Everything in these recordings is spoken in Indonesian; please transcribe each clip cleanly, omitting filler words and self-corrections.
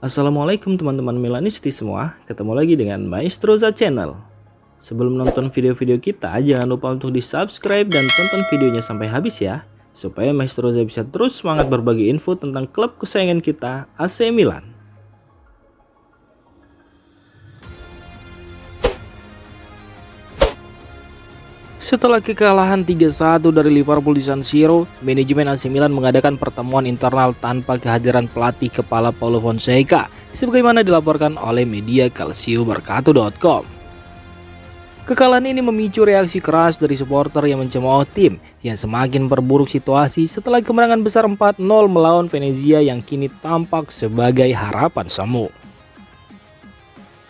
Assalamualaikum teman-teman Milanisti semua, ketemu lagi dengan Maestroza Channel. Sebelum nonton video-video kita, jangan lupa untuk di subscribe dan tonton videonya sampai habis ya, supaya Maestroza bisa terus semangat berbagi info tentang klub kesayangan kita, AC Milan. Setelah kekalahan 3-1 dari Liverpool di San Siro, manajemen AC Milan mengadakan pertemuan internal tanpa kehadiran pelatih kepala Paulo Fonseca, sebagaimana dilaporkan oleh media calciomercato.com. Kekalahan ini memicu reaksi keras dari supporter yang mencemooh tim yang semakin memperburuk situasi setelah kemenangan besar 4-0 melawan Venezia yang kini tampak sebagai harapan semu.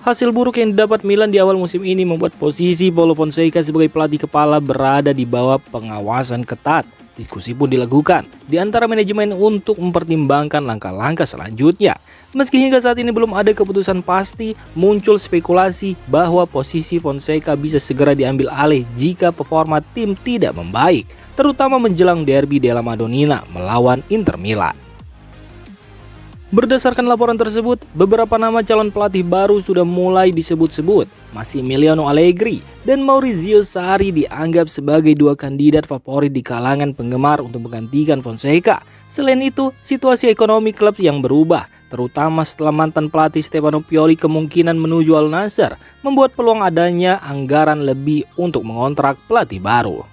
Hasil buruk yang didapat Milan di awal musim ini membuat posisi Paulo Fonseca sebagai pelatih kepala berada di bawah pengawasan ketat. Diskusi pun dilakukan di antara manajemen untuk mempertimbangkan langkah-langkah selanjutnya. Meski hingga saat ini belum ada keputusan pasti, muncul spekulasi bahwa posisi Fonseca bisa segera diambil alih jika performa tim tidak membaik, terutama menjelang derby della Madonnina melawan Inter Milan. Berdasarkan laporan tersebut, beberapa nama calon pelatih baru sudah mulai disebut-sebut. Massimiliano Allegri dan Maurizio Sarri dianggap sebagai dua kandidat favorit di kalangan penggemar untuk menggantikan Fonseca. Selain itu, situasi ekonomi klub yang berubah, terutama setelah mantan pelatih Stefano Pioli kemungkinan menuju Al Nassr, membuat peluang adanya anggaran lebih untuk mengontrak pelatih baru.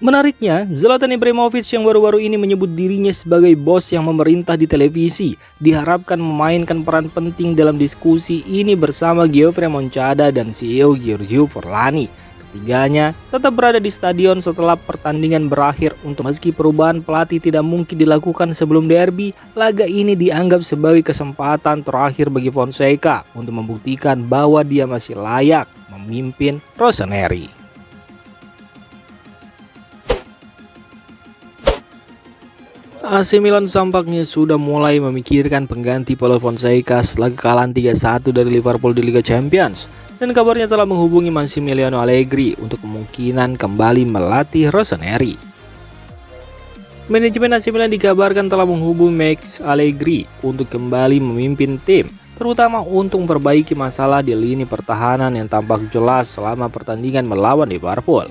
Menariknya, Zlatan Ibrahimovic yang baru-baru ini menyebut dirinya sebagai bos yang memerintah di televisi diharapkan memainkan peran penting dalam diskusi ini bersama Geoffrey Moncada dan CEO Giorgio Forlani. Ketiganya tetap berada di stadion setelah pertandingan berakhir untuk meski perubahan pelatih tidak mungkin dilakukan sebelum derby, laga ini dianggap sebagai kesempatan terakhir bagi Fonseca untuk membuktikan bahwa dia masih layak memimpin Rossoneri. AC Milan tampaknya sudah mulai memikirkan pengganti Paulo Fonseca setelah kekalahan 3-1 dari Liverpool di Liga Champions, dan kabarnya telah menghubungi Massimiliano Allegri untuk kemungkinan kembali melatih Rossoneri. Manajemen AC Milan dikabarkan telah menghubungi Max Allegri untuk kembali memimpin tim, terutama untuk memperbaiki masalah di lini pertahanan yang tampak jelas selama pertandingan melawan Liverpool.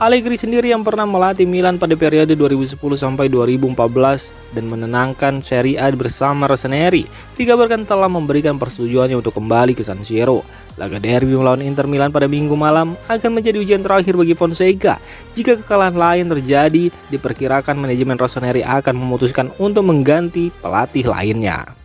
Allegri sendiri yang pernah melatih Milan pada periode 2010 sampai 2014 dan menenangkan Serie A bersama Rossoneri, dikabarkan telah memberikan persetujuannya untuk kembali ke San Siro. Laga derby melawan Inter Milan pada Minggu malam akan menjadi ujian terakhir bagi Fonseca. Jika kekalahan lain terjadi, diperkirakan manajemen Rossoneri akan memutuskan untuk mengganti pelatih lainnya.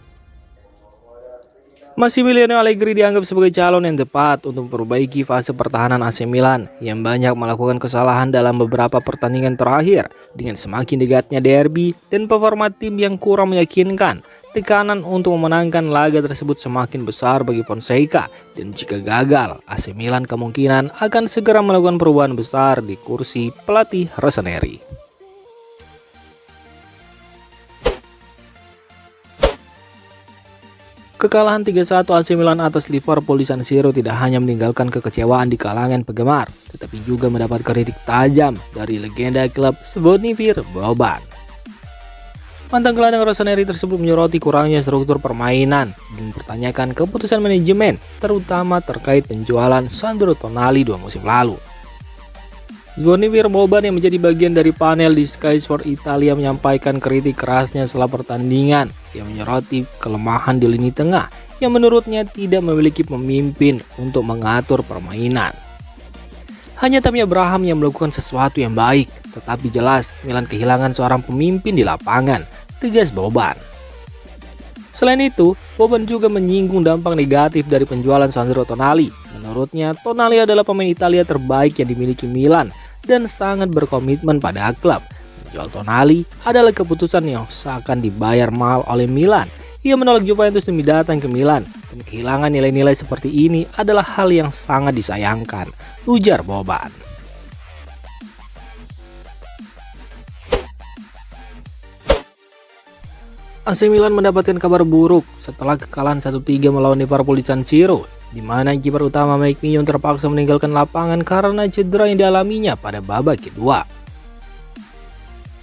Massimiliano Allegri dianggap sebagai calon yang tepat untuk memperbaiki fase pertahanan AC Milan yang banyak melakukan kesalahan dalam beberapa pertandingan terakhir. Dengan semakin dekatnya derby dan performa tim yang kurang meyakinkan, tekanan untuk memenangkan laga tersebut semakin besar bagi Fonseca, dan jika gagal, AC Milan kemungkinan akan segera melakukan perubahan besar di kursi pelatih Rossoneri. Kekalahan 3-1 AC Milan atas Liverpool di San Siro tidak hanya meninggalkan kekecewaan di kalangan penggemar, tetapi juga mendapat kritik tajam dari legenda klub Zvonimir Boban. Mantan gelandang Rossoneri tersebut menyoroti kurangnya struktur permainan dan mempertanyakan keputusan manajemen, terutama terkait penjualan Sandro Tonali 2 musim lalu. Zvonimir Boban yang menjadi bagian dari panel di Sky Sport Italia menyampaikan kritik kerasnya setelah pertandingan yang menyoroti kelemahan di lini tengah yang menurutnya tidak memiliki pemimpin untuk mengatur permainan. Hanya Tammy Abraham yang melakukan sesuatu yang baik, tetapi jelas Milan kehilangan seorang pemimpin di lapangan, tegas Boban. Selain itu, Boban juga menyinggung dampak negatif dari penjualan Sandro Tonali. Menurutnya, Tonali adalah pemain Italia terbaik yang dimiliki Milan dan sangat berkomitmen pada klub. Menjual Tonali adalah keputusan yang seakan dibayar mahal oleh Milan. Ia menolak Juventus demi datang ke Milan, dan kehilangan nilai-nilai seperti ini adalah hal yang sangat disayangkan, ujar Boban. AC Milan mendapatkan kabar buruk setelah kekalahan 1-3 melawan Liverpool di San Siro, di mana kiper utama Mike Maignan terpaksa meninggalkan lapangan karena cedera yang dialaminya pada babak kedua.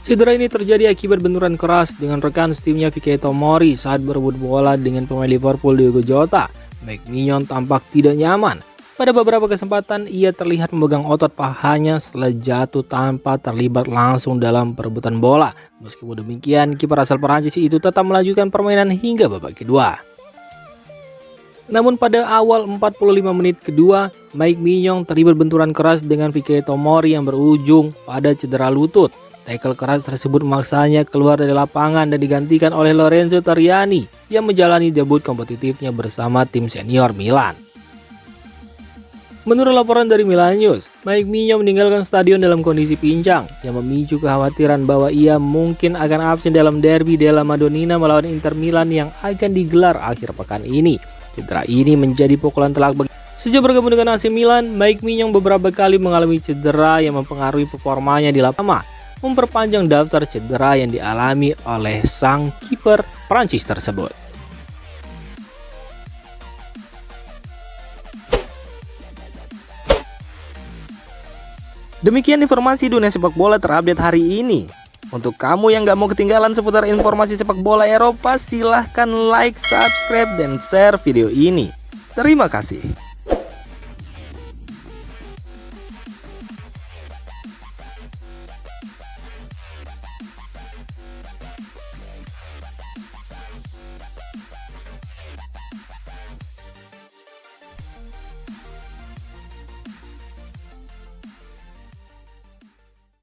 Cedera ini terjadi akibat benturan keras dengan rekan timnya Fikayo Tomori saat berebut bola dengan pemain Liverpool Diogo Jota. Mike Maignan tampak tidak nyaman. Pada beberapa kesempatan ia terlihat memegang otot pahanya setelah jatuh tanpa terlibat langsung dalam perebutan bola. Meskipun demikian, kiper asal Perancis itu tetap melanjutkan permainan hingga babak kedua. Namun pada awal 45 menit kedua, Mike Maignan terlibat benturan keras dengan Fikayo Tomori yang berujung pada cedera lutut. Tackle keras tersebut memaksanya keluar dari lapangan dan digantikan oleh Lorenzo Tariani yang menjalani debut kompetitifnya bersama tim senior Milan. Menurut laporan dari Milan News, Mike Maignan meninggalkan stadion dalam kondisi pincang yang memicu kekhawatiran bahwa ia mungkin akan absen dalam derby della Madonnina melawan Inter Milan yang akan digelar akhir pekan ini. Cedera ini menjadi pukulan telak bagi. Sejak bergabung dengan AC Milan, Mike Maignan beberapa kali mengalami cedera yang mempengaruhi performanya di lapangan, memperpanjang daftar cedera yang dialami oleh sang kiper Prancis tersebut. Demikian informasi dunia sepak bola terupdate hari ini. Untuk kamu yang gak mau ketinggalan seputar informasi sepak bola Eropa, silahkan like, subscribe, dan share video ini. Terima kasih.